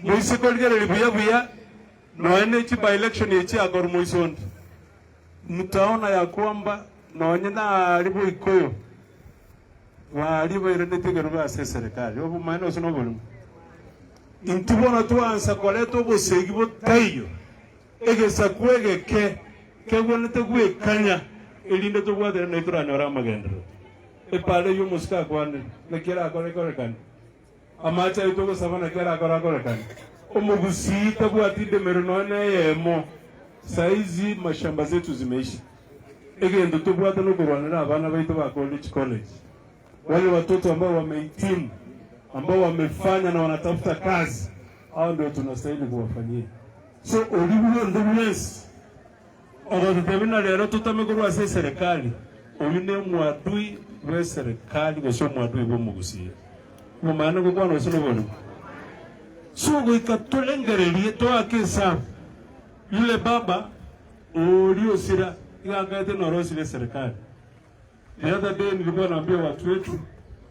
Muisi kolgere buya na wananchi by election yechi agor muisi mtaona ya kwamba na wanyana alibu ikoyo walibu irendete garuba serikali obu maana usinobulu intubona tuansa koleto bosegibo tayo egesa kwege ke wonete gwe kanya elinde to gwadere na iturana rama gendro e pale yo muska kwane na kira akore kan amacha itoko sabana kira akore kan omugusi tabwati de meronone yemo saizi mashamba zetu zimeishi egendo tubwata no kurwanira abana baito ba college wale watoto ambao wamehitimu ambao wamefanya na wanatafuta kazi hao ndio tunastahili kuwafanyia so olibulo ndumwesi ogotemina lero tutamekuru serikali oyune mwadui we serikali go mwadui bo mugusi mo maana ko kwano sino bono so go ikatolengerelie to akesa yule baba ulio sira ingangate norosi le serikali. The other day nilikuwa naambia watu wetu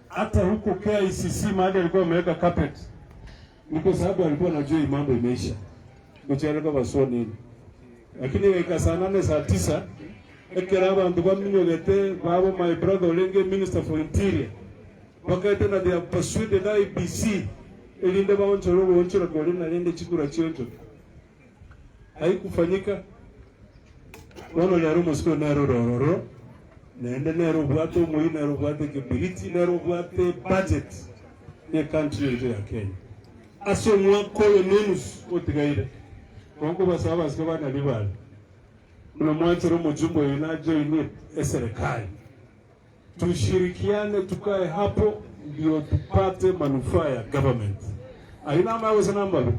hata huko KICC mahali alikuwa ameweka carpet niko sababu alikuwa anajua mambo imeisha kuchele kwa basoni lakini weka saa 8 saa 9 ekera abantu kwa minyogete babo my brother Olenge Minister for Interior wakati na they persuaded IBC elinde baonchoro kwa lina linde chikura chionjo haikufanyika wana ya rumo siko na rororo naende nero bwato moi nero bwato kibiriti nero bwato budget ya country yetu ya Kenya aso mwako yenus otigaire kongo basaba sikaba na libali mna mwanzo rumo jumbo inajo ini serikali tushirikiane tukae hapo ndio tupate manufaa ya government aina mawe sana mbalo